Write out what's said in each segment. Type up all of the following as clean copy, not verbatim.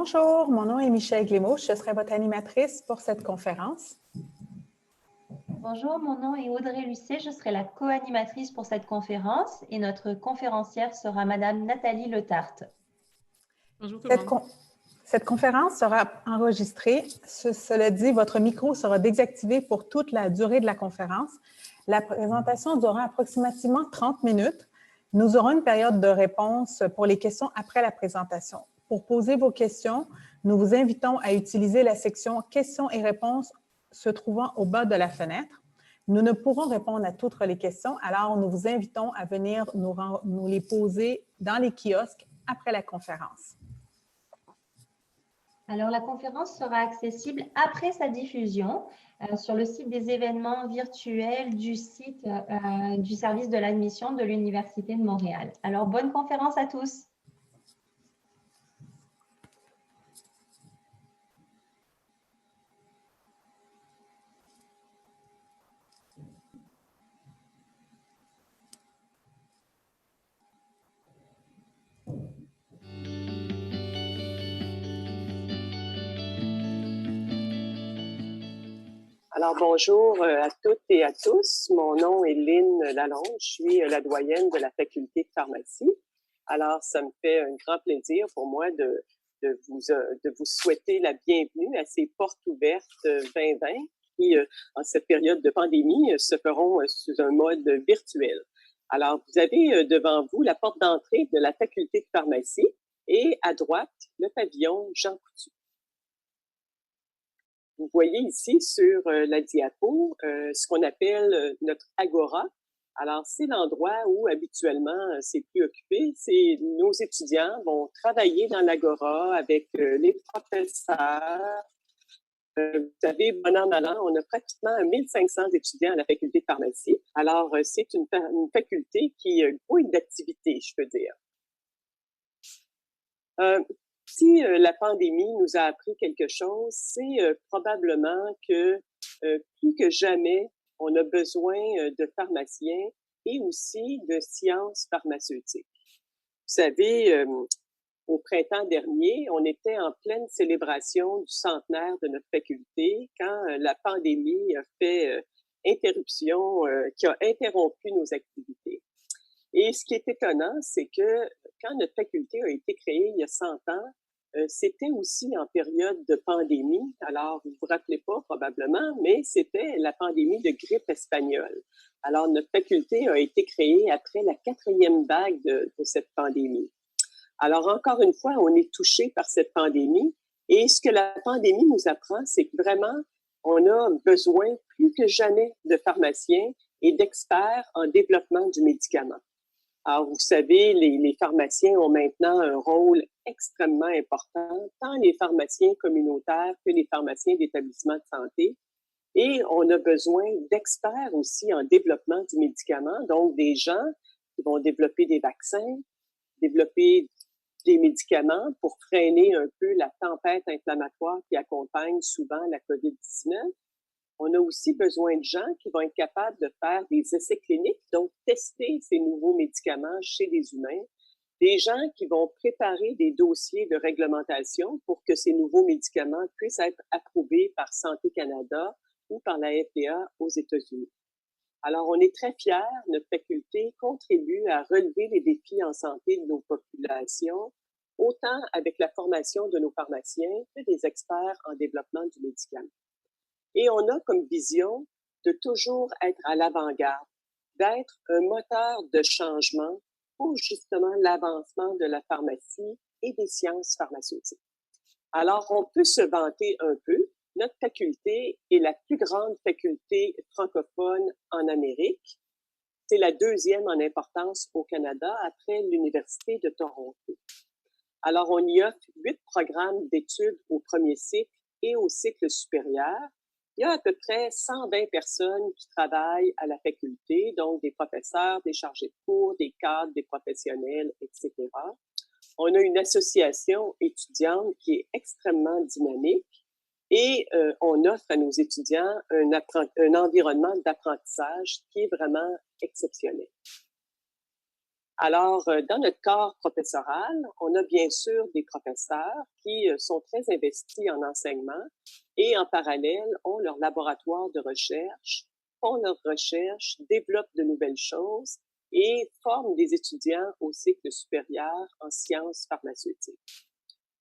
Bonjour, mon nom est Michèle Glémauche, je serai votre animatrice pour cette conférence. Bonjour, mon nom est Audrey Lucet, je serai la co-animatrice pour cette conférence et notre conférencière sera Madame Nathalie Letarte. Bonjour tout le monde. Cette conférence sera enregistrée. Cela dit, votre micro sera désactivé pour toute la durée de la conférence. La présentation durera approximativement 30 minutes. Nous aurons une période de réponse pour les questions après la présentation. Pour poser vos questions, nous vous invitons à utiliser la section « Questions et réponses » se trouvant au bas de la fenêtre. Nous ne pourrons répondre à toutes les questions, alors nous vous invitons à venir nous les poser dans les kiosques après la conférence. Alors, la conférence sera accessible après sa diffusion sur le site des événements virtuels du site du service de l'admission de l'Université de Montréal. Alors, bonne conférence à tous! Alors, bonjour à toutes et à tous. Mon nom est Lynn Lalonde. Je suis la doyenne de la faculté de pharmacie. Alors, ça me fait un grand plaisir pour moi de vous souhaiter la bienvenue à ces portes ouvertes 2020 qui, en cette période de pandémie, se feront sous un mode virtuel. Alors, vous avez devant vous la porte d'entrée de la faculté de pharmacie et à droite, le pavillon Jean Coutu. Vous voyez ici sur la diapo ce qu'on appelle notre agora. Alors, c'est l'endroit où habituellement c'est plus occupé. C'est nos étudiants vont travailler dans l'agora avec les professeurs. Vous savez, bon an, mal an, on a pratiquement 1500 étudiants à la faculté de pharmacie. Alors, c'est une faculté qui grouille d'activités, je peux dire. Si la pandémie nous a appris quelque chose, c'est probablement que plus que jamais, on a besoin de pharmaciens et aussi de sciences pharmaceutiques. Vous savez, au printemps dernier, on était en pleine célébration du centenaire de notre faculté quand la pandémie a fait interruption, qui a interrompu nos activités. Et ce qui est étonnant, c'est que quand notre faculté a été créée il y a 100 ans, c'était aussi en période de pandémie. Alors, vous vous rappelez pas probablement, mais c'était la pandémie de grippe espagnole. Alors, notre faculté a été créée après la 4e vague de cette pandémie. Alors, encore une fois, on est touché par cette pandémie. Et ce que la pandémie nous apprend, c'est que vraiment, on a besoin plus que jamais de pharmaciens et d'experts en développement du médicament. Alors, vous savez, les pharmaciens ont maintenant un rôle extrêmement important, tant les pharmaciens communautaires que les pharmaciens d'établissements de santé. Et on a besoin d'experts aussi en développement du médicament, donc des gens qui vont développer des vaccins, développer des médicaments pour freiner un peu la tempête inflammatoire qui accompagne souvent la COVID-19. On a aussi besoin de gens qui vont être capables de faire des essais cliniques, donc tester ces nouveaux médicaments chez les humains, des gens qui vont préparer des dossiers de réglementation pour que ces nouveaux médicaments puissent être approuvés par Santé Canada ou par la FDA aux États-Unis. Alors, on est très fiers, notre faculté contribue à relever les défis en santé de nos populations, autant avec la formation de nos pharmaciens que des experts en développement du médicament. Et on a comme vision de toujours être à l'avant-garde, d'être un moteur de changement pour justement l'avancement de la pharmacie et des sciences pharmaceutiques. Alors, on peut se vanter un peu. Notre faculté est la plus grande faculté francophone en Amérique. C'est la 2e en importance au Canada après l'Université de Toronto. Alors, on y offre 8 programmes d'études au premier cycle et au cycle supérieur. Il y a à peu près 120 personnes qui travaillent à la faculté, donc des professeurs, des chargés de cours, des cadres, des professionnels, etc. On a une association étudiante qui est extrêmement dynamique et on offre à nos étudiants un environnement d'apprentissage qui est vraiment exceptionnel. Alors, dans notre corps professoral, on a bien sûr des professeurs qui sont très investis en enseignement et en parallèle ont leur laboratoire de recherche, font leurs recherches, développent de nouvelles choses et forment des étudiants au cycle supérieur en sciences pharmaceutiques.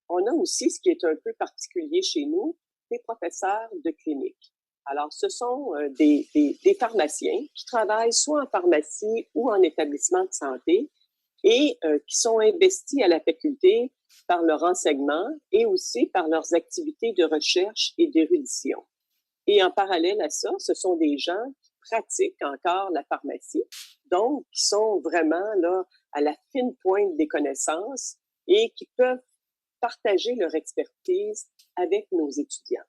On a aussi, ce qui est un peu particulier chez nous, des professeurs de clinique. Alors, ce sont des pharmaciens qui travaillent soit en pharmacie ou en établissement de santé et qui sont investis à la faculté par leur enseignement et aussi par leurs activités de recherche et d'érudition. Et en parallèle à ça, ce sont des gens qui pratiquent encore la pharmacie, donc qui sont vraiment là à la fine pointe des connaissances et qui peuvent partager leur expertise avec nos étudiants.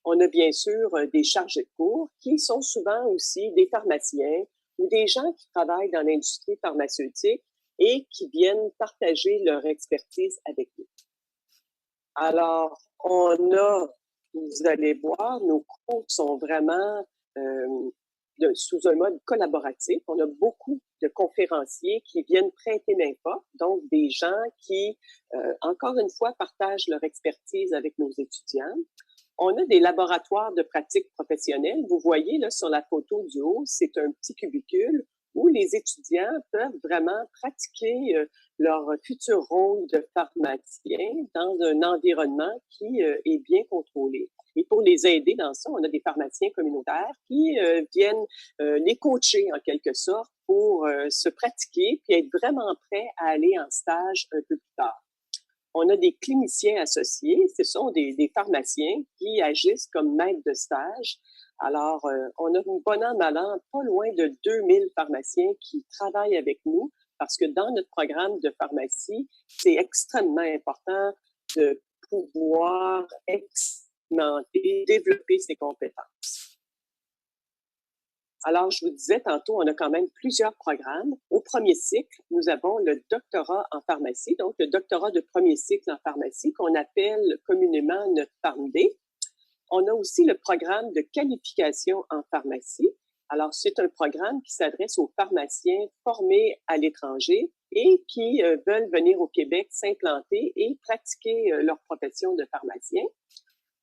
On a bien sûr des chargés de cours qui sont souvent aussi des pharmaciens ou des gens qui travaillent dans l'industrie pharmaceutique et qui viennent partager leur expertise avec nous. Alors, vous allez voir, nos cours sont vraiment sous un mode collaboratif. On a beaucoup de conférenciers qui viennent prêter main forte, donc des gens qui, encore une fois, partagent leur expertise avec nos étudiants. On a des laboratoires de pratique professionnelle. Vous voyez là sur la photo du haut, c'est un petit cubicule où les étudiants peuvent vraiment pratiquer leur futur rôle de pharmacien dans un environnement qui est bien contrôlé. Et pour les aider dans ça, on a des pharmaciens communautaires qui viennent les coacher en quelque sorte pour se pratiquer puis être vraiment prêts à aller en stage un peu plus tard. On a des cliniciens associés, ce sont des pharmaciens qui agissent comme maîtres de stage. Alors, on a bon an, mal an, pas loin de 2000 pharmaciens qui travaillent avec nous parce que dans notre programme de pharmacie, c'est extrêmement important de pouvoir expérimenter, développer ses compétences. Alors, je vous disais tantôt, on a quand même plusieurs programmes. Au premier cycle, nous avons le doctorat en pharmacie, donc le doctorat de premier cycle en pharmacie qu'on appelle communément notre PharmD. On a aussi le programme de qualification en pharmacie. Alors, c'est un programme qui s'adresse aux pharmaciens formés à l'étranger et qui veulent venir au Québec s'implanter et pratiquer leur profession de pharmacien.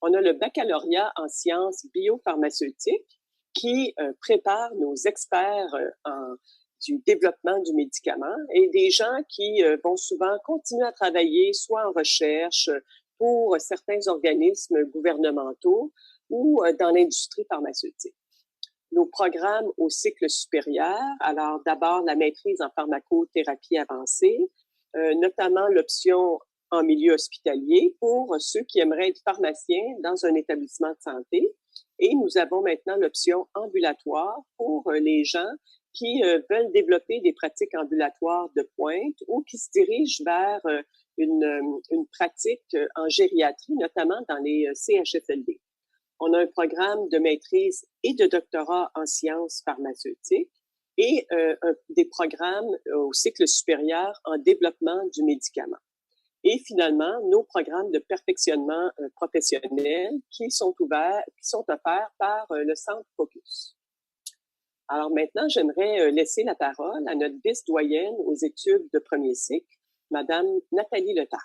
On a le baccalauréat en sciences biopharmaceutiques qui prépare nos experts du développement du médicament et des gens qui vont souvent continuer à travailler soit en recherche pour certains organismes gouvernementaux ou dans l'industrie pharmaceutique. Nos programmes au cycle supérieur, alors d'abord la maîtrise en pharmacothérapie avancée, notamment l'option en milieu hospitalier pour ceux qui aimeraient être pharmaciens dans un établissement de santé. Et nous avons maintenant l'option ambulatoire pour les gens qui veulent développer des pratiques ambulatoires de pointe ou qui se dirigent vers une pratique en gériatrie, notamment dans les CHSLD. On a un programme de maîtrise et de doctorat en sciences pharmaceutiques et des programmes au cycle supérieur en développement du médicament. Et finalement, nos programmes de perfectionnement professionnel qui sont offerts par le Centre Focus. Alors maintenant, j'aimerais laisser la parole à notre vice-doyenne aux études de premier cycle, Madame Nathalie Letarte.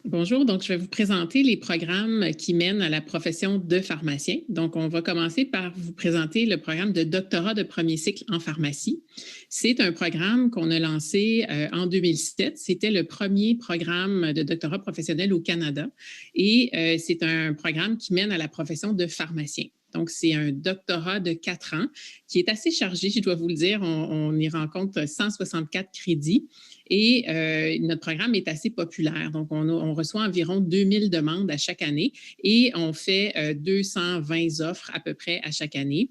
Bonjour, donc je vais vous présenter les programmes qui mènent à la profession de pharmacien. Donc, on va commencer par vous présenter le programme de doctorat de premier cycle en pharmacie. C'est un programme qu'on a lancé en 2007. C'était le premier programme de doctorat professionnel au Canada et c'est un programme qui mène à la profession de pharmacien. Donc, c'est un doctorat de 4 ans qui est assez chargé, je dois vous le dire. On y rencontre 164 crédits et notre programme est assez populaire. Donc, on reçoit environ 2000 demandes à chaque année et on fait 220 offres à peu près à chaque année.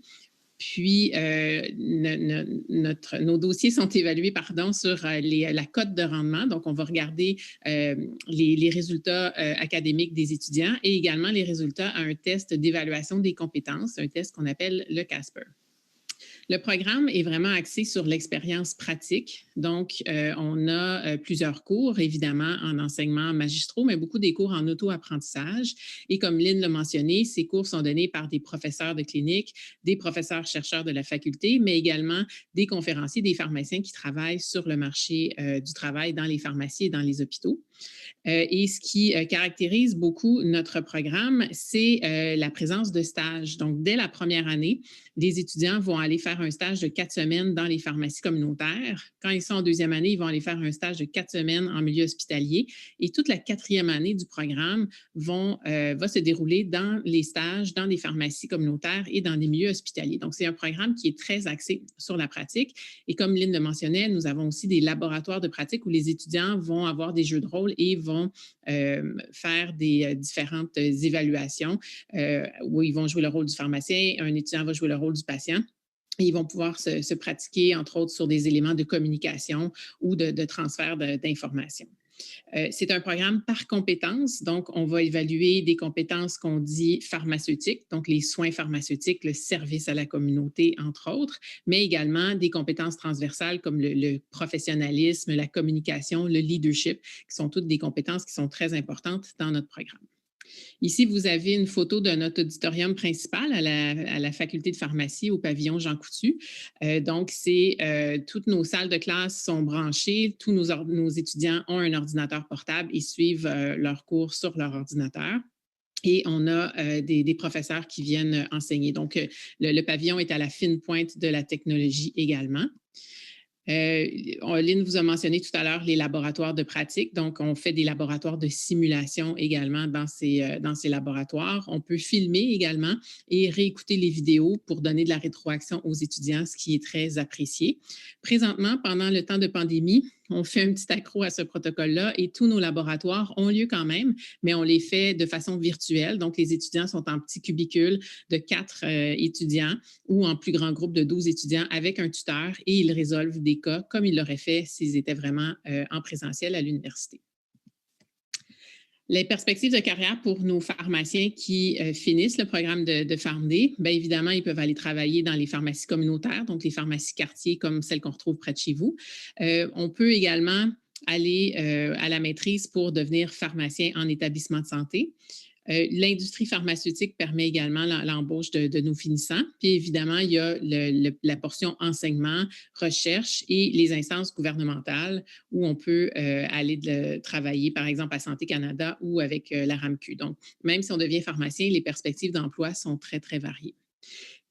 Puis, nos dossiers sont évalués sur la cote de rendement. Donc, on va regarder les résultats académiques des étudiants et également les résultats à un test d'évaluation des compétences, un test qu'on appelle le CASPER. Le programme est vraiment axé sur l'expérience pratique. Donc, on a plusieurs cours, évidemment, en enseignement magistraux, mais beaucoup des cours en auto-apprentissage. Et comme Lynn l'a mentionné, ces cours sont donnés par des professeurs de clinique, des professeurs-chercheurs de la faculté, mais également des conférenciers, des pharmaciens qui travaillent sur le marché du travail dans les pharmacies et dans les hôpitaux. Et ce qui caractérise beaucoup notre programme, c'est la présence de stages. Donc, dès la première année, les étudiants vont aller faire un stage de 4 semaines dans les pharmacies communautaires. Quand ils sont en deuxième année, ils vont aller faire un stage de 4 semaines en milieu hospitalier. Et toute la quatrième année du programme va se dérouler dans les stages, dans des pharmacies communautaires et dans des milieux hospitaliers. Donc, c'est un programme qui est très axé sur la pratique. Et comme Lynn le mentionnait, nous avons aussi des laboratoires de pratique où les étudiants vont avoir des jeux de rôle et vont faire des différentes évaluations où ils vont jouer le rôle du pharmacien, un étudiant va jouer le rôle du patient. Et ils vont pouvoir se pratiquer, entre autres, sur des éléments de communication ou de transfert d'informations. C'est un programme par compétences, donc on va évaluer des compétences qu'on dit pharmaceutiques, donc les soins pharmaceutiques, le service à la communauté, entre autres, mais également des compétences transversales comme le professionnalisme, la communication, le leadership, qui sont toutes des compétences qui sont très importantes dans notre programme. Ici, vous avez une photo de notre auditorium principal à la faculté de pharmacie au pavillon Jean Coutu. Donc, toutes nos salles de classe sont branchées, tous nos étudiants ont un ordinateur portable et suivent leurs cours sur leur ordinateur. Et on a des professeurs qui viennent enseigner. Donc, le pavillon est à la fine pointe de la technologie également. Lynn vous a mentionné tout à l'heure les laboratoires de pratique. Donc, on fait des laboratoires de simulation également dans ces laboratoires. On peut filmer également et réécouter les vidéos pour donner de la rétroaction aux étudiants, ce qui est très apprécié. Présentement, pendant le temps de pandémie, on fait un petit accroc à ce protocole-là et tous nos laboratoires ont lieu quand même, mais on les fait de façon virtuelle. Donc, les étudiants sont en petits cubicules de 4 étudiants ou en plus grand groupe de 12 étudiants avec un tuteur et ils résolvent des cas comme ils l'auraient fait s'ils étaient vraiment en présentiel à l'université. Les perspectives de carrière pour nos pharmaciens qui finissent le programme de PharmD, bien évidemment, ils peuvent aller travailler dans les pharmacies communautaires, donc les pharmacies quartiers comme celles qu'on retrouve près de chez vous. On peut également aller à la maîtrise pour devenir pharmacien en établissement de santé. L'industrie pharmaceutique permet également l'embauche de nos finissants. Puis évidemment, il y a la portion enseignement, recherche et les instances gouvernementales où on peut aller travailler, par exemple, à Santé Canada ou avec la RAMQ. Donc, même si on devient pharmacien, les perspectives d'emploi sont très, très variées.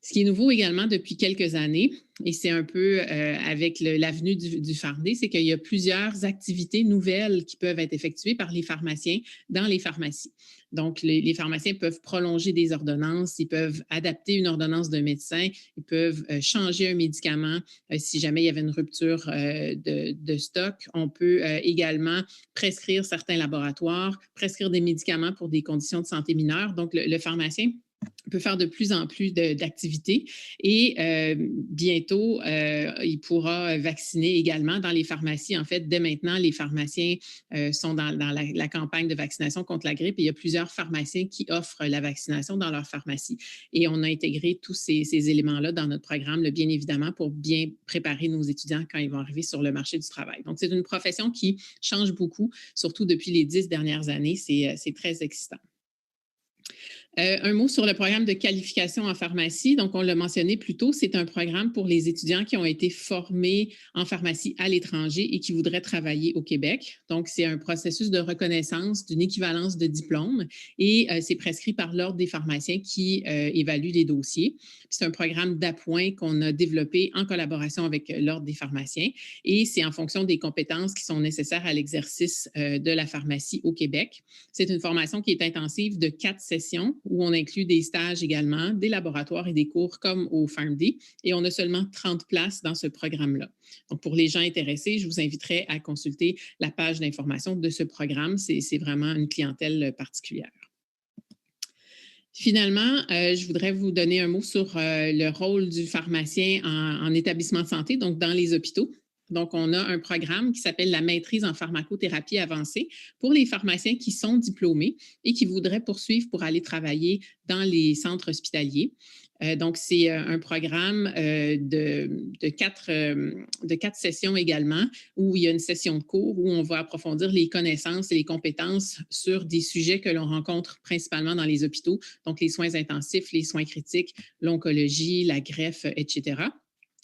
Ce qui est nouveau également depuis quelques années, et c'est un peu avec l'avenue du PharmD, c'est qu'il y a plusieurs activités nouvelles qui peuvent être effectuées par les pharmaciens dans les pharmacies. Donc, les pharmaciens peuvent prolonger des ordonnances, ils peuvent adapter une ordonnance d'un médecin, ils peuvent changer un médicament si jamais il y avait une rupture de stock. On peut également prescrire certains laboratoires, prescrire des médicaments pour des conditions de santé mineures. Donc, le pharmacien peut faire de plus en plus d'activités et bientôt, il pourra vacciner également dans les pharmacies. En fait, dès maintenant, les pharmaciens sont dans la campagne de vaccination contre la grippe et il y a plusieurs pharmaciens qui offrent la vaccination dans leur pharmacie. Et on a intégré tous ces éléments-là dans notre programme, bien évidemment, pour bien préparer nos étudiants quand ils vont arriver sur le marché du travail. Donc, c'est une profession qui change beaucoup, surtout depuis les 10 dernières années. C'est très excitant. Un mot sur le programme de qualification en pharmacie. Donc, on l'a mentionné plus tôt, c'est un programme pour les étudiants qui ont été formés en pharmacie à l'étranger et qui voudraient travailler au Québec. Donc, c'est un processus de reconnaissance d'une équivalence de diplôme et c'est prescrit par l'Ordre des pharmaciens qui évalue les dossiers. C'est un programme d'appoint qu'on a développé en collaboration avec l'Ordre des pharmaciens et c'est en fonction des compétences qui sont nécessaires à l'exercice de la pharmacie au Québec. C'est une formation qui est intensive de 4 sessions où on inclut des stages également, des laboratoires et des cours comme au PharmD. Et on a seulement 30 places dans ce programme-là. Donc, pour les gens intéressés, je vous inviterai à consulter la page d'information de ce programme. C'est vraiment une clientèle particulière. Finalement, je voudrais vous donner un mot sur le rôle du pharmacien en établissement de santé, donc dans les hôpitaux. Donc, on a un programme qui s'appelle la maîtrise en pharmacothérapie avancée pour les pharmaciens qui sont diplômés et qui voudraient poursuivre pour aller travailler dans les centres hospitaliers. Donc, c'est un programme de 4 sessions également, où il y a une session de cours où on va approfondir les connaissances et les compétences sur des sujets que l'on rencontre principalement dans les hôpitaux, donc les soins intensifs, les soins critiques, l'oncologie, la greffe, etc.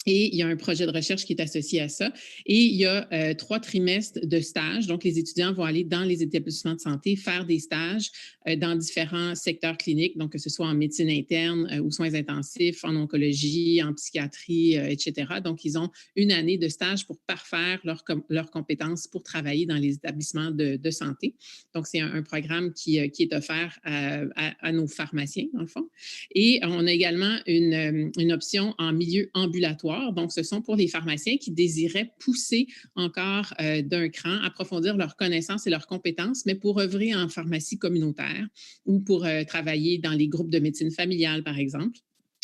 Et il y a un projet de recherche qui est associé à ça. Et il y a 3 trimestres de stage. Donc, les étudiants vont aller dans les établissements de santé faire des stages dans différents secteurs cliniques, donc que ce soit en médecine interne ou soins intensifs, en oncologie, en psychiatrie, etc. Donc, ils ont une année de stage pour parfaire leurs compétences pour travailler dans les établissements de santé. Donc, c'est un programme qui est offert à nos pharmaciens, dans le fond. Et on a également une option en milieu ambulatoire. Donc, ce sont pour les pharmaciens qui désiraient pousser encore d'un cran, approfondir leurs connaissances et leurs compétences, mais pour œuvrer en pharmacie communautaire ou pour travailler dans les groupes de médecine familiale, par exemple.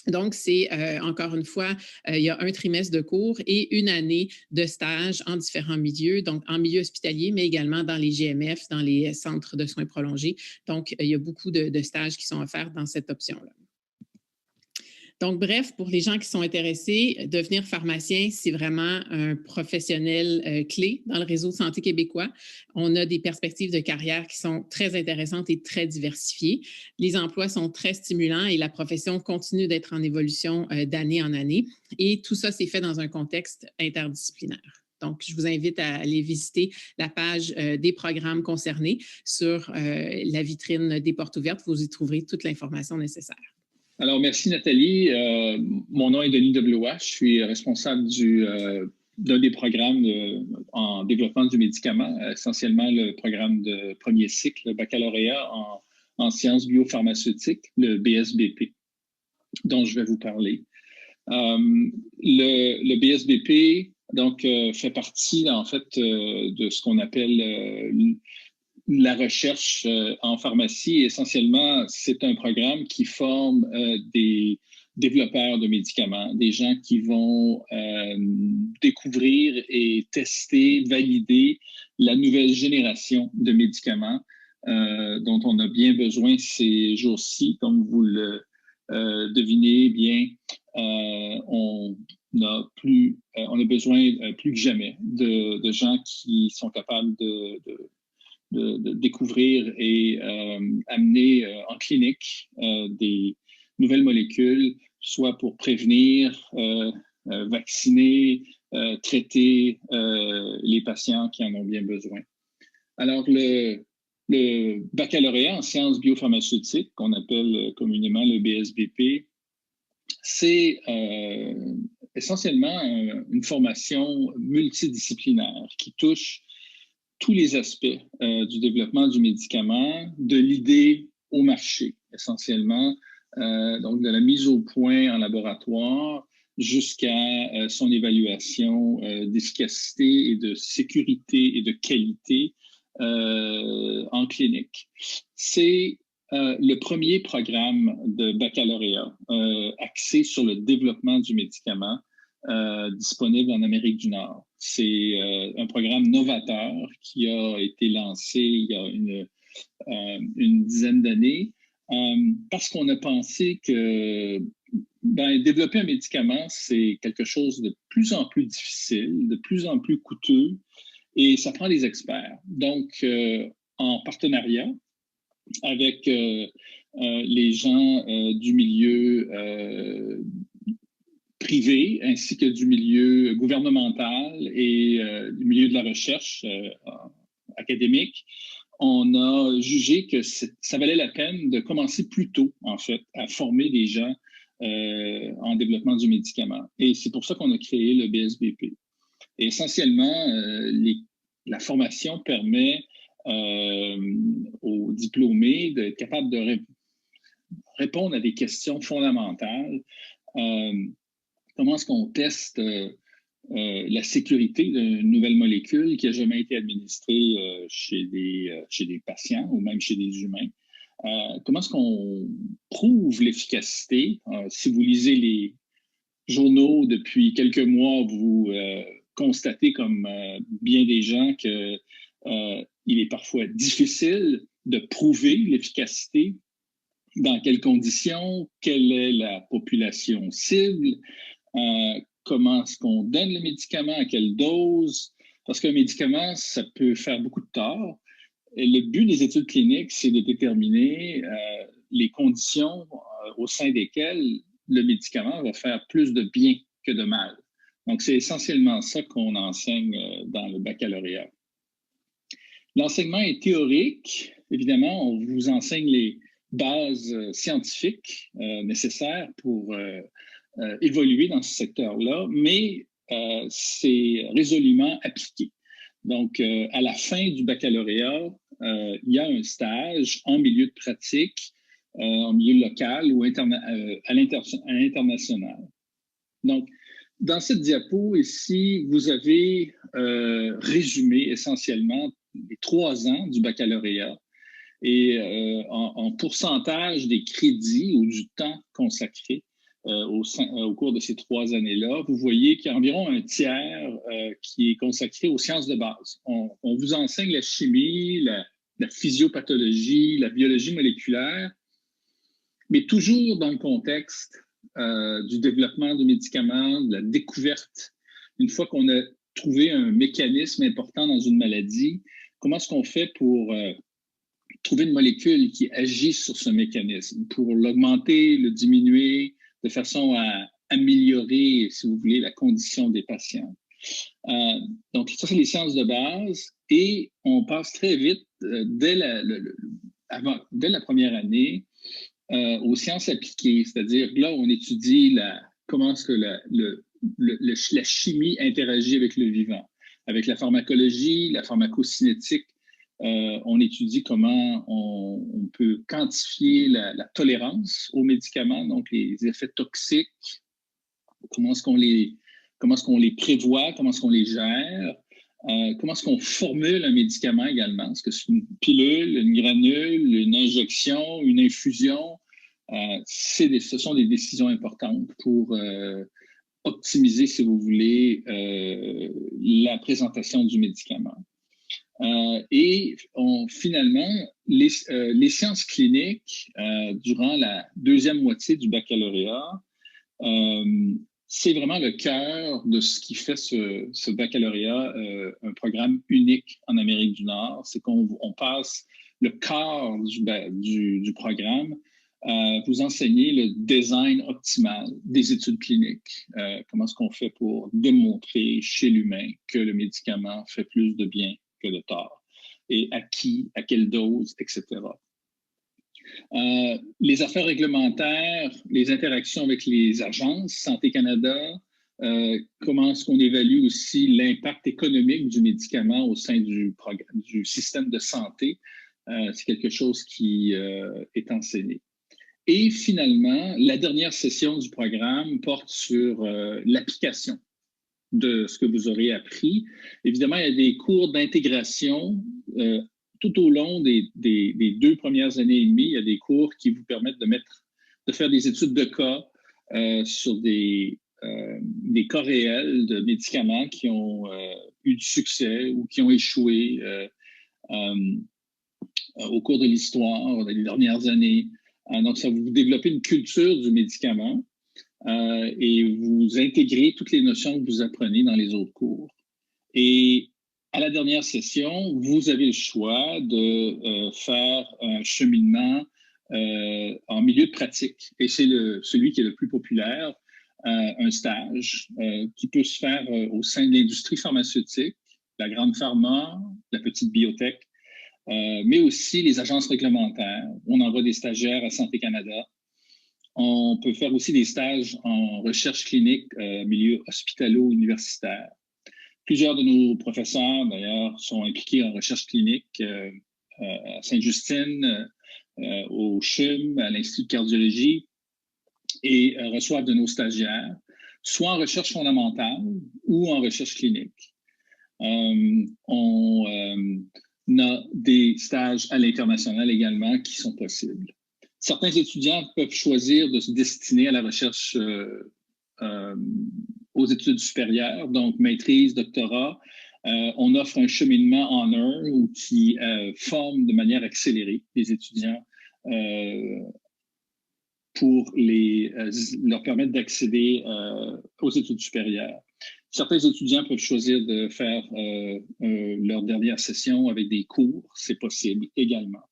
Donc, c'est encore une fois, il y a un trimestre de cours et une année de stage en différents milieux, donc en milieu hospitalier, mais également dans les GMF, dans les centres de soins prolongés. Donc, il y a beaucoup de stages qui sont offerts dans cette option-là. Donc, bref, pour les gens qui sont intéressés, devenir pharmacien, c'est vraiment un professionnel clé dans le réseau de santé québécois. On a des perspectives de carrière qui sont très intéressantes et très diversifiées. Les emplois sont très stimulants et la profession continue d'être en évolution d'année en année. Et tout ça, c'est fait dans un contexte interdisciplinaire. Donc, je vous invite à aller visiter la page des programmes concernés sur la vitrine des portes ouvertes. Vous y trouverez toute l'information nécessaire. Alors, merci Nathalie. Mon nom est Denis Deblois. Je suis responsable d'un des programmes en développement du médicament, essentiellement le programme de premier cycle, le baccalauréat en sciences biopharmaceutiques, le BSBP, dont je vais vous parler. Le BSBP donc, fait partie, en fait, de ce qu'on appelle la recherche en pharmacie. Essentiellement, c'est un programme qui forme des développeurs de médicaments, des gens qui vont découvrir et tester, valider la nouvelle génération de médicaments dont on a bien besoin ces jours-ci. Comme vous le devinez bien, on a besoin plus que jamais de gens qui sont capables de découvrir et amener en clinique des nouvelles molécules, soit pour prévenir, vacciner, traiter les patients qui en ont bien besoin. Alors, le baccalauréat en sciences biopharmaceutiques, qu'on appelle communément le BSBP, c'est essentiellement une formation multidisciplinaire qui touche tous les aspects du développement du médicament, de l'idée au marché, essentiellement, donc de la mise au point en laboratoire jusqu'à son évaluation d'efficacité et de sécurité et de qualité en clinique. C'est le premier programme de baccalauréat axé sur le développement du médicament disponible en Amérique du Nord. C'est un programme novateur qui a été lancé il y a une dizaine d'années parce qu'on a pensé que développer un médicament, c'est quelque chose de plus en plus difficile, de plus en plus coûteux et ça prend des experts. Donc, en partenariat avec les gens du milieu privé ainsi que du milieu gouvernemental et du milieu de la recherche académique, on a jugé que ça valait la peine de commencer plus tôt, en fait, à former des gens en développement du médicament. Et c'est pour ça qu'on a créé le BSBP. Et essentiellement, la formation permet aux diplômés d'être capables de répondre à des questions fondamentales. Comment est-ce qu'on teste la sécurité d'une nouvelle molécule qui n'a jamais été administrée chez des patients ou même chez des humains? Comment est-ce qu'on prouve l'efficacité? Si vous lisez les journaux depuis quelques mois, vous constatez comme bien des gens qu'il est parfois difficile de prouver l'efficacité dans quelles conditions, quelle est la population cible, comment est-ce qu'on donne le médicament, à quelle dose, parce qu'un médicament, ça peut faire beaucoup de tort. Et le but des études cliniques, c'est de déterminer les conditions au sein desquelles le médicament va faire plus de bien que de mal. Donc, c'est essentiellement ça qu'on enseigne dans le baccalauréat. L'enseignement est théorique. Évidemment, on vous enseigne les bases scientifiques nécessaires pour évoluer dans ce secteur-là, mais c'est résolument appliqué. Donc, à la fin du baccalauréat, il y a un stage en milieu de pratique, en milieu local ou à l'international. Donc, dans cette diapo ici, vous avez résumé essentiellement les 3 ans du baccalauréat et en pourcentage des crédits ou du temps consacré au cours de ces 3 années-là, vous voyez qu'il y a environ un tiers qui est consacré aux sciences de base. On vous enseigne la chimie, la physiopathologie, la biologie moléculaire, mais toujours dans le contexte du développement de médicaments, de la découverte. Une fois qu'on a trouvé un mécanisme important dans une maladie, comment est-ce qu'on fait pour trouver une molécule qui agit sur ce mécanisme, pour l'augmenter, le diminuer, de façon à améliorer, si vous voulez, la condition des patients. Donc, ça, c'est les sciences de base et on passe très vite, dès la première année, aux sciences appliquées, c'est-à-dire là, on étudie comment est-ce que la chimie interagit avec le vivant, avec la pharmacologie, la pharmacocinétique. On étudie comment on peut quantifier la tolérance aux médicaments, donc les effets toxiques, comment est-ce qu'on les prévoit, comment est-ce qu'on les gère, comment est-ce qu'on formule un médicament également. Est-ce que c'est une pilule, une granule, une injection, une infusion? Ce sont des décisions importantes pour optimiser, si vous voulez, la présentation du médicament. Finalement, les sciences cliniques, durant la deuxième moitié du baccalauréat, c'est vraiment le cœur de ce qui fait ce baccalauréat un programme unique en Amérique du Nord. C'est qu'on passe le quart du programme à vous enseigner le design optimal des études cliniques. Comment est-ce qu'on fait pour démontrer chez l'humain que le médicament fait plus de bien que de tort, et à qui, à quelle dose, etc. Les affaires réglementaires, les interactions avec les agences, Santé Canada, comment est-ce qu'on évalue aussi l'impact économique du médicament au sein du système de santé, c'est quelque chose qui est enseigné. Et finalement, la dernière session du programme porte sur l'application de ce que vous aurez appris. Évidemment, il y a des cours d'intégration tout au long des 2 premières années et demie. Il y a des cours qui vous permettent de faire des études de cas sur des cas réels de médicaments qui ont eu du succès ou qui ont échoué au cours de l'histoire des dernières années. Donc, ça vous développez une culture du médicament. Et vous intégrez toutes les notions que vous apprenez dans les autres cours. Et à la dernière session, vous avez le choix de faire un cheminement en milieu de pratique. Et c'est celui qui est le plus populaire, un stage qui peut se faire au sein de l'industrie pharmaceutique, la grande pharma, la petite biotech, mais aussi les agences réglementaires. On envoie des stagiaires à Santé Canada. On peut faire aussi des stages en recherche clinique, milieu hospitalo-universitaire. Plusieurs de nos professeurs, d'ailleurs, sont impliqués en recherche clinique à Sainte-Justine, au CHUM, à l'Institut de cardiologie, et reçoivent de nos stagiaires, soit en recherche fondamentale ou en recherche clinique. On a des stages à l'international également qui sont possibles. Certains étudiants peuvent choisir de se destiner à la recherche aux études supérieures, donc maîtrise, doctorat. On offre un cheminement honor qui forme de manière accélérée les étudiants pour leur permettre d'accéder aux études supérieures. Certains étudiants peuvent choisir de faire leur dernière session avec des cours, c'est possible également.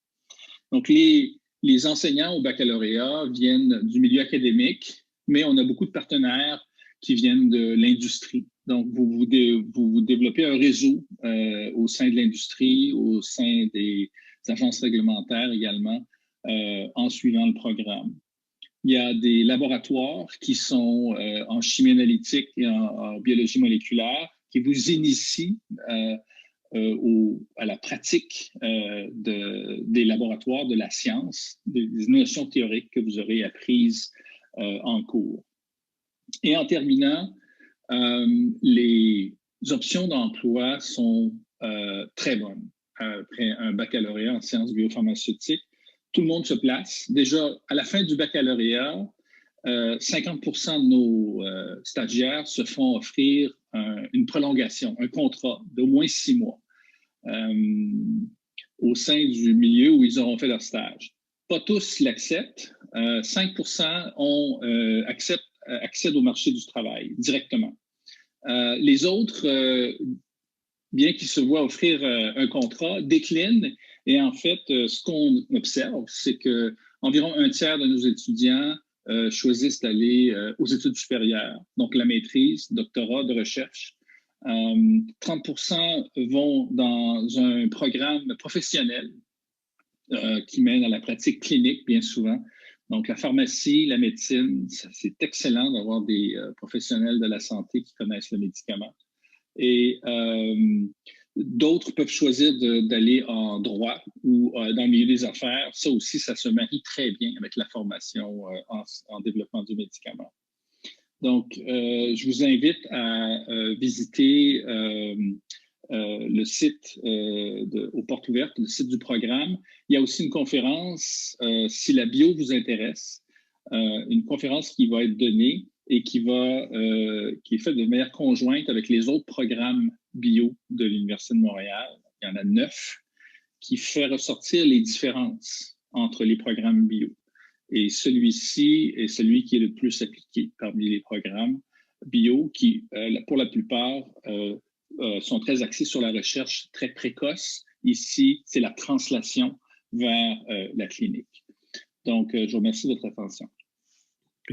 Donc, les enseignants au baccalauréat viennent du milieu académique, mais on a beaucoup de partenaires qui viennent de l'industrie. Donc, vous développez un réseau au sein de l'industrie, au sein des agences réglementaires également, en suivant le programme. Il y a des laboratoires qui sont en chimie analytique et en biologie moléculaire qui vous initient à la pratique des laboratoires, de la science, des notions théoriques que vous aurez apprises en cours. Et en terminant, les options d'emploi sont très bonnes. Après un baccalauréat en sciences biopharmaceutiques, tout le monde se place. Déjà, à la fin du baccalauréat, 50% de nos stagiaires se font offrir une prolongation, un contrat d'au moins 6 mois au sein du milieu où ils auront fait leur stage. Pas tous l'acceptent. 5% accèdent au marché du travail directement. Les autres, bien qu'ils se voient offrir un contrat, déclinent. Et en fait, ce qu'on observe, c'est qu'environ un tiers de nos étudiants choisissent d'aller aux études supérieures, donc la maîtrise, doctorat de recherche. 30% vont dans un programme professionnel qui mène à la pratique clinique, bien souvent. Donc, la pharmacie, la médecine, c'est excellent d'avoir des professionnels de la santé qui connaissent le médicament. Et d'autres peuvent choisir d'aller en droit ou dans le milieu des affaires. Ça aussi, ça se marie très bien avec la formation en développement du médicament. Donc, je vous invite à visiter le site aux portes ouvertes, le site du programme. Il y a aussi une conférence, si la bio vous intéresse, une conférence qui va être donnée et qui est faite de manière conjointe avec les autres programmes bio de l'Université de Montréal. Il y en a 9 qui fait ressortir les différences entre les programmes bio. Et celui-ci est celui qui est le plus appliqué parmi les programmes bio qui, pour la plupart, sont très axés sur la recherche très précoce. Ici, c'est la translation vers la clinique. Donc, je vous remercie de votre attention.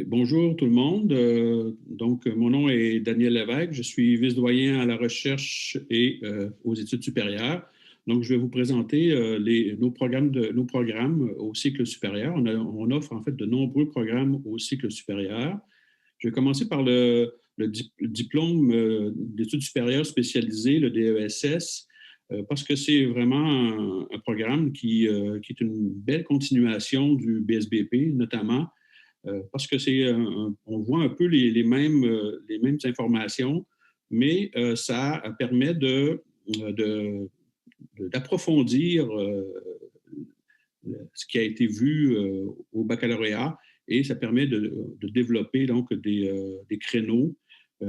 Bonjour tout le monde. Donc, mon nom est Daniel Lévesque. Je suis vice-doyen à la recherche et aux études supérieures. Donc, je vais vous présenter nos programmes au cycle supérieur. On offre en fait de nombreux programmes au cycle supérieur. Je vais commencer par le diplôme d'études supérieures spécialisées, le DESS, parce que c'est vraiment un programme qui est une belle continuation du BSBP, notamment parce que on voit un peu les mêmes informations, mais ça permet d'approfondir ce qui a été vu au baccalauréat et ça permet de développer donc des créneaux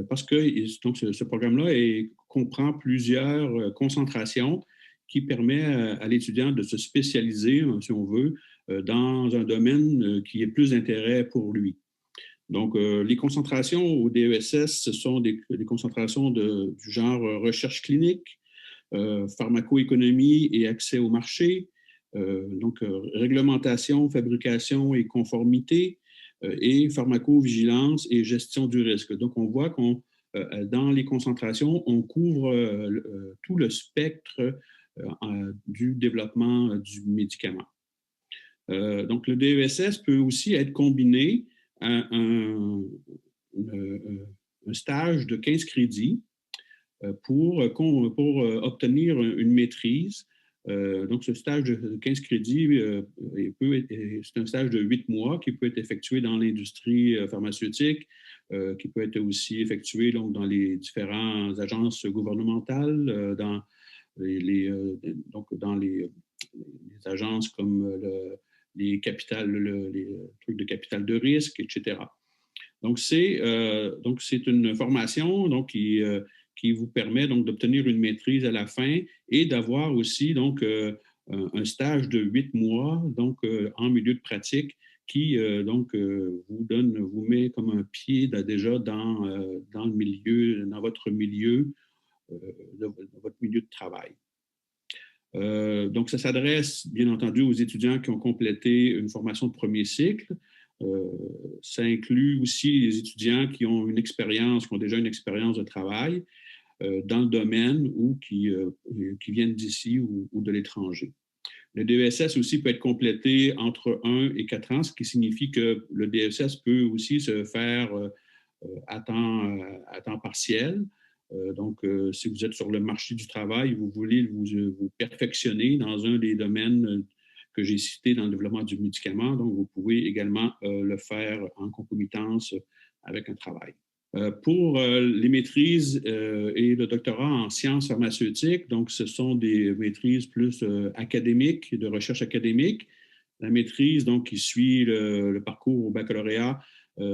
parce que donc, ce programme-là comprend plusieurs concentrations qui permet à l'étudiant de se spécialiser, si on veut, dans un domaine qui est plus d'intérêt pour lui. Donc, les concentrations au DESS, ce sont des concentrations du genre recherche clinique, pharmacoéconomie et accès au marché, donc réglementation, fabrication et conformité, et pharmacovigilance et gestion du risque. Donc, on voit dans les concentrations, on couvre tout le spectre du développement du médicament. Donc, le DESS peut aussi être combiné à un stage de 15 crédits pour obtenir une maîtrise. Donc, ce stage de 15 crédits, c'est un stage de 8 mois qui peut être effectué dans l'industrie pharmaceutique, qui peut être aussi effectué donc, dans les différentes agences gouvernementales, dans les agences comme les trucs de capital de risque, etc. Donc, c'est une formation donc, qui vous permet donc d'obtenir une maîtrise à la fin et d'avoir aussi donc un stage de 8 mois donc en milieu de pratique qui vous met comme un pied déjà dans le milieu, dans votre milieu de travail. Donc, ça s'adresse, bien entendu, aux étudiants qui ont complété une formation de premier cycle. Ça inclut aussi les étudiants qui ont déjà une expérience de travail dans le domaine ou qui viennent d'ici ou de l'étranger. Le DESS aussi peut être complété entre 1 et 4 ans, ce qui signifie que le DESS peut aussi se faire à temps partiel. Donc, si vous êtes sur le marché du travail, vous voulez vous perfectionner dans un des domaines que j'ai cités dans le développement du médicament, donc vous pouvez également le faire en concomitance avec un travail. Pour les maîtrises et le doctorat en sciences pharmaceutiques, donc ce sont des maîtrises plus académiques, de recherche académique. La maîtrise, donc, qui suit le parcours au baccalauréat,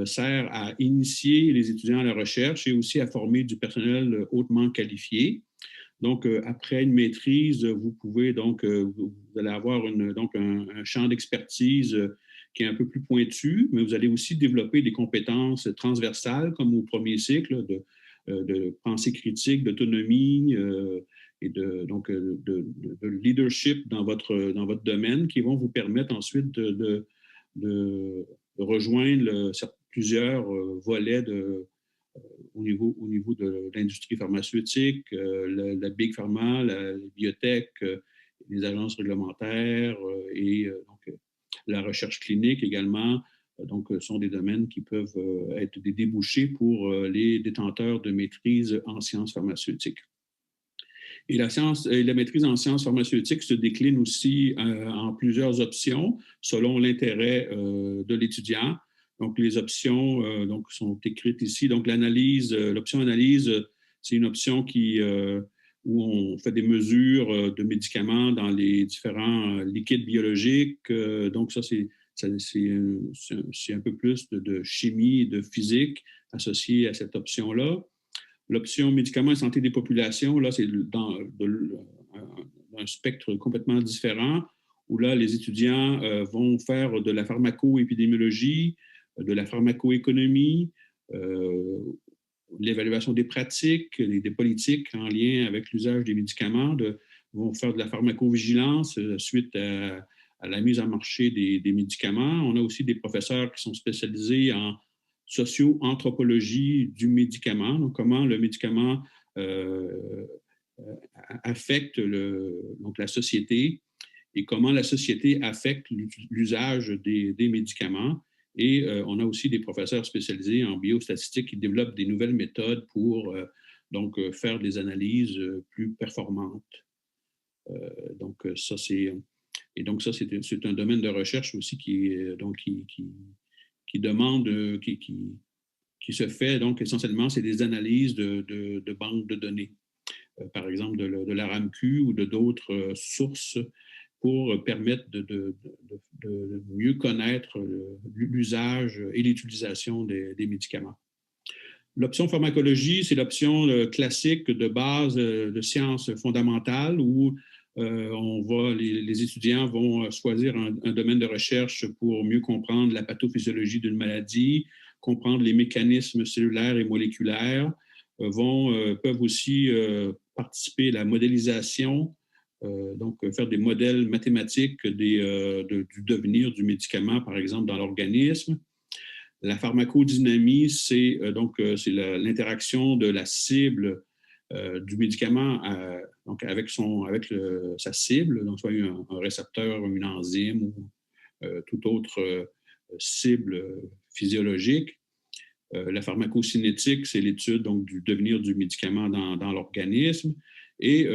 sert à initier les étudiants à la recherche et aussi à former du personnel hautement qualifié. Donc, après une maîtrise, vous pouvez donc, vous allez avoir un champ d'expertise qui est un peu plus pointu, mais vous allez aussi développer des compétences transversales, comme au premier cycle, de pensée critique, d'autonomie et de leadership dans votre domaine, qui vont vous permettre ensuite de rejoindre plusieurs volets au niveau de l'industrie pharmaceutique, la Big Pharma, la biotech, les agences réglementaires et donc la recherche clinique également. Donc, sont des domaines qui peuvent être des débouchés pour les détenteurs de maîtrise en sciences pharmaceutiques. Et la maîtrise en sciences pharmaceutiques se décline aussi en plusieurs options selon l'intérêt de l'étudiant. Donc, les options sont écrites ici. Donc, l'option analyse, c'est une option où on fait des mesures de médicaments dans les différents liquides biologiques. Donc, ça, c'est un peu plus de chimie et de physique associée à cette option-là. L'option médicaments et santé des populations, là, c'est dans un spectre complètement différent, où là, les étudiants vont faire de la pharmacoépidémiologie, de la pharmacoéconomie, l'évaluation des pratiques, des politiques en lien avec l'usage des médicaments, vont faire de la pharmacovigilance suite à la mise en marché des médicaments. On a aussi des professeurs qui sont spécialisés en socio-anthropologie du médicament, donc comment le médicament affecte la société et comment la société affecte l'usage des médicaments. Et on a aussi des professeurs spécialisés en biostatistique qui développent des nouvelles méthodes pour faire des analyses plus performantes. Donc ça, c'est un domaine de recherche aussi qui demande, qui se fait donc essentiellement, c'est des analyses de banques de données, par exemple de la RAMQ ou de d'autres sources pour permettre de mieux connaître l'usage et l'utilisation des médicaments. L'option pharmacologie, c'est l'option classique de base de sciences fondamentales où les étudiants vont choisir un domaine de recherche pour mieux comprendre la pathophysiologie d'une maladie, comprendre les mécanismes cellulaires et moléculaires, peuvent aussi participer à la modélisation, donc faire des modèles mathématiques du devenir du médicament, par exemple, dans l'organisme. La pharmacodynamie, c'est l'interaction de la cible du médicament avec sa cible, donc soit un récepteur, une enzyme ou toute autre cible physiologique. La pharmacocinétique, c'est l'étude donc du devenir du médicament dans l'organisme. Et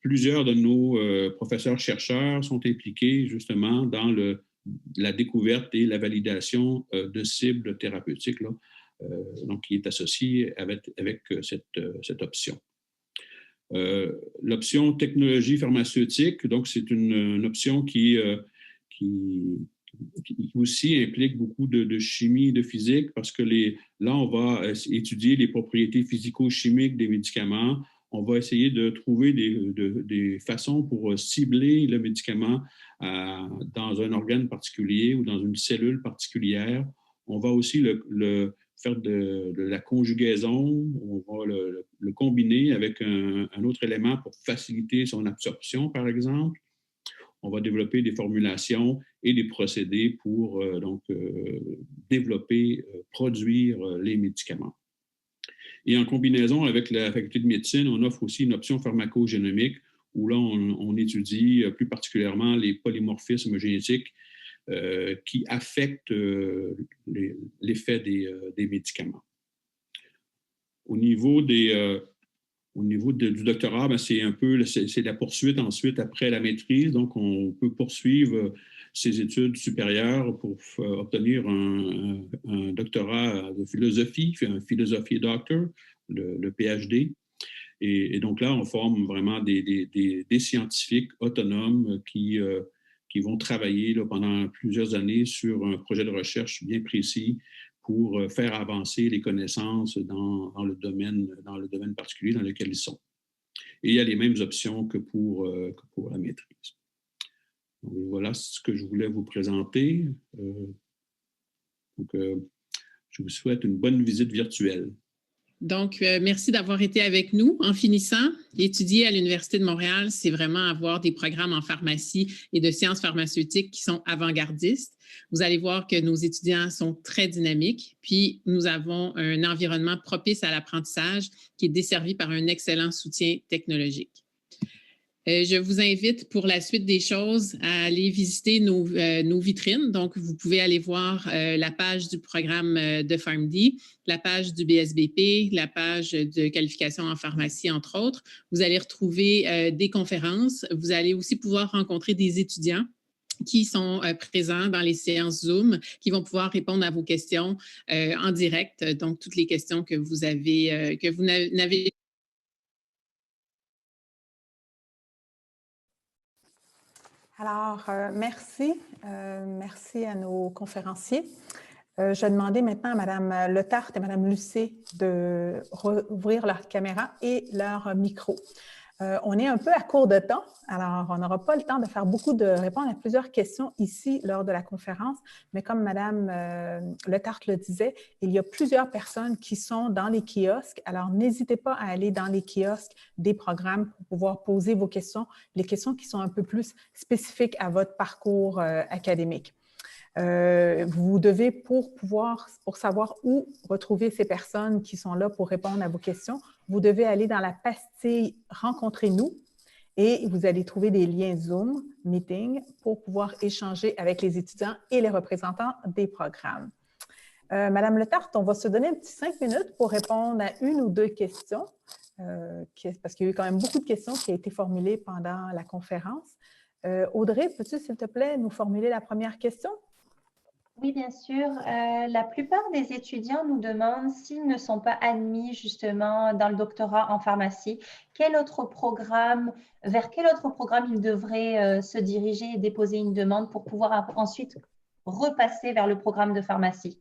plusieurs de nos professeurs-chercheurs sont impliqués justement dans la découverte et la validation de cibles thérapeutiques, là, donc qui est associée avec cette option. L'option technologie pharmaceutique, donc c'est une option qui aussi implique beaucoup de chimie et de physique parce que là, on va étudier les propriétés physico-chimiques des médicaments. on va essayer de trouver des façons pour cibler le médicament dans un organe particulier ou dans une cellule particulière. On va aussi faire de la conjugaison, on va le combiner avec un autre élément pour faciliter son absorption, par exemple. On va développer des formulations et des procédés pour développer, produire les médicaments. Et en combinaison avec la faculté de médecine, on offre aussi une option pharmacogénomique où là, on étudie plus particulièrement les polymorphismes génétiques qui affectent l'effet des médicaments. Au niveau du doctorat, c'est la poursuite ensuite après la maîtrise. Donc, on peut poursuivre ses études supérieures pour obtenir un doctorat de philosophie, un philosophie doctor, le PhD. Et donc là, on forme vraiment des scientifiques autonomes qui vont travailler pendant plusieurs années sur un projet de recherche bien précis pour faire avancer les connaissances dans le domaine particulier dans lequel ils sont. Et il y a les mêmes options que pour la maîtrise. Donc, voilà ce que je voulais vous présenter. Je vous souhaite une bonne visite virtuelle. Donc, merci d'avoir été avec nous. En finissant, étudier à l'Université de Montréal, c'est vraiment avoir des programmes en pharmacie et de sciences pharmaceutiques qui sont avant-gardistes. Vous allez voir que nos étudiants sont très dynamiques, puis nous avons un environnement propice à l'apprentissage qui est desservi par un excellent soutien technologique. Je vous invite pour la suite des choses à aller visiter nos vitrines. Donc, vous pouvez aller voir la page du programme de PharmD, la page du BSBP, la page de qualification en pharmacie, entre autres. Vous allez retrouver des conférences. Vous allez aussi pouvoir rencontrer des étudiants qui sont présents dans les séances Zoom, qui vont pouvoir répondre à vos questions en direct. Donc, toutes les questions que vous n'avez. Alors, merci. Merci à nos conférenciers. Je vais demander maintenant à Mme Letarte et Mme Lucé de rouvrir leur caméra et leur micro. On est un peu à court de temps, alors on n'aura pas le temps de faire répondre à plusieurs questions ici lors de la conférence, mais comme Mme Letarte le disait, il y a plusieurs personnes qui sont dans les kiosques, alors n'hésitez pas à aller dans les kiosques des programmes pour pouvoir poser vos questions, les questions qui sont un peu plus spécifiques à votre parcours académique. Vous devez, pour savoir où retrouver ces personnes qui sont là pour répondre à vos questions, vous devez aller dans la pastille « Rencontrez-nous » et vous allez trouver des liens Zoom, Meeting, pour pouvoir échanger avec les étudiants et les représentants des programmes. Madame Letarte, on va se donner un petit 5 minutes pour répondre à une ou deux questions, parce qu'il y a eu quand même beaucoup de questions qui ont été formulées pendant la conférence. Audrey, peux-tu, s'il te plaît, nous formuler la première question? Oui, bien sûr. La plupart des étudiants nous demandent s'ils ne sont pas admis justement dans le doctorat en pharmacie, vers quel autre programme ils devraient se diriger et déposer une demande pour pouvoir ensuite repasser vers le programme de pharmacie.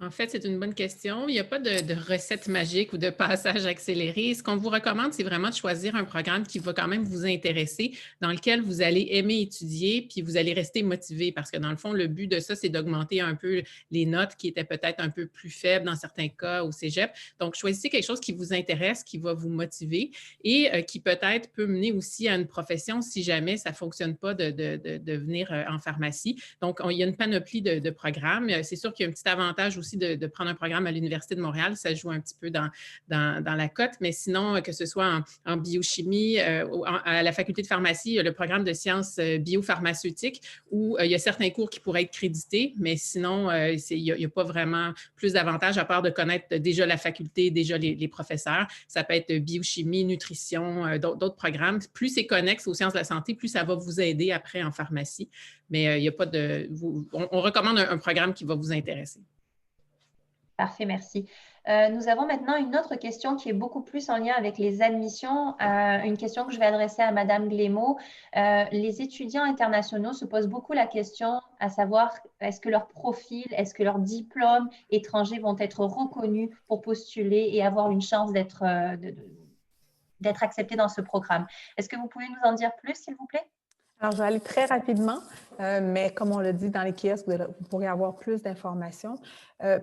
En fait, c'est une bonne question. Il n'y a pas de recette magique ou de passage accéléré. Ce qu'on vous recommande, c'est vraiment de choisir un programme qui va quand même vous intéresser, dans lequel vous allez aimer étudier, puis vous allez rester motivé parce que dans le fond, le but de ça, c'est d'augmenter un peu les notes qui étaient peut-être un peu plus faibles dans certains cas au cégep. Donc, choisissez quelque chose qui vous intéresse, qui va vous motiver et qui peut-être peut mener aussi à une profession si jamais ça ne fonctionne pas de venir en pharmacie. Donc, il y a une panoplie de programmes. C'est sûr qu'il y a un petit avantage aussi de prendre un programme à l'Université de Montréal, ça joue un petit peu dans la cote, mais sinon, que ce soit en biochimie, à la faculté de pharmacie, il y a le programme de sciences biopharmaceutiques où il y a certains cours qui pourraient être crédités, mais sinon, il n'y a pas vraiment plus d'avantages à part de connaître déjà la faculté, déjà les professeurs. Ça peut être biochimie, nutrition, d'autres programmes. Plus c'est connexe aux sciences de la santé, plus ça va vous aider après en pharmacie, mais il n'y a pas on recommande un programme qui va vous intéresser. Parfait, merci. Nous avons maintenant une autre question qui est beaucoup plus en lien avec les admissions, une question que je vais adresser à Madame Glémaud. Les étudiants internationaux se posent beaucoup la question à savoir est-ce que leur profil, est-ce que leurs diplômes étrangers vont être reconnus pour postuler et avoir une chance d'être accepté dans ce programme. Est-ce que vous pouvez nous en dire plus, s'il vous plaît? Alors, je vais aller très rapidement, mais comme on le dit dans les kiosques, vous pourrez avoir plus d'informations.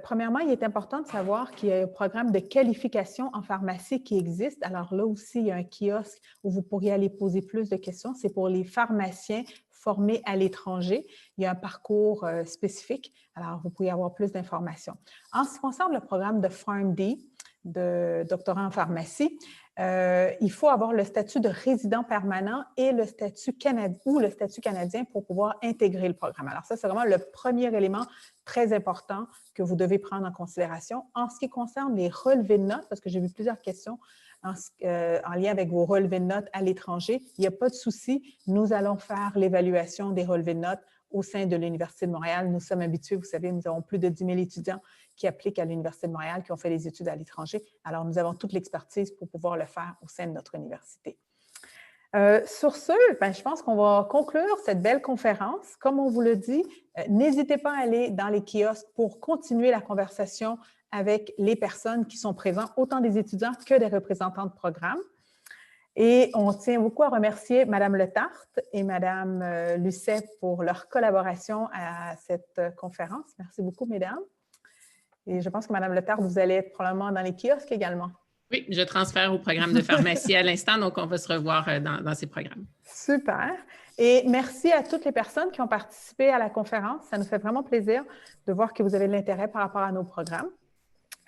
Premièrement, il est important de savoir qu'il y a un programme de qualification en pharmacie qui existe. Alors là aussi, il y a un kiosque où vous pourriez aller poser plus de questions. C'est pour les pharmaciens formés à l'étranger. Il y a un parcours spécifique. Alors, vous pouvez avoir plus d'informations. En ce qui concerne le programme de PharmD, de doctorat en pharmacie, il faut avoir le statut de résident permanent et le statut canadien pour pouvoir intégrer le programme. Alors ça, c'est vraiment le premier élément très important que vous devez prendre en considération. En ce qui concerne les relevés de notes, parce que j'ai vu plusieurs questions en lien avec vos relevés de notes à l'étranger, il n'y a pas de souci. Nous allons faire l'évaluation des relevés de notes au sein de l'Université de Montréal. Nous sommes habitués, vous savez, nous avons plus de 10 000 étudiants qui appliquent à l'Université de Montréal, qui ont fait des études à l'étranger. Alors, nous avons toute l'expertise pour pouvoir le faire au sein de notre université. Sur ce, je pense qu'on va conclure cette belle conférence. Comme on vous le dit, n'hésitez pas à aller dans les kiosques pour continuer la conversation avec les personnes qui sont présentes, autant des étudiants que des représentants de programme. Et on tient beaucoup à remercier Mme Letarte et Mme Lucet pour leur collaboration à cette conférence. Merci beaucoup, mesdames. Et je pense que Mme Letarte, vous allez être probablement dans les kiosques également. Oui, je transfère au programme de pharmacie à l'instant, donc on va se revoir dans ces programmes. Super. Et merci à toutes les personnes qui ont participé à la conférence. Ça nous fait vraiment plaisir de voir que vous avez de l'intérêt par rapport à nos programmes.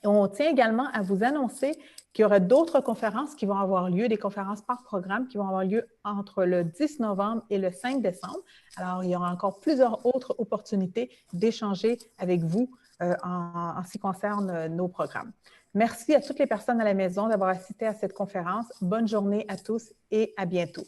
Et on tient également à vous annoncer qu'il y aura d'autres conférences qui vont avoir lieu, des conférences par programme qui vont avoir lieu entre le 10 novembre et le 5 décembre. Alors, il y aura encore plusieurs autres opportunités d'échanger avec vous en ce qui concerne nos programmes. Merci à toutes les personnes à la maison d'avoir assisté à cette conférence. Bonne journée à tous et à bientôt.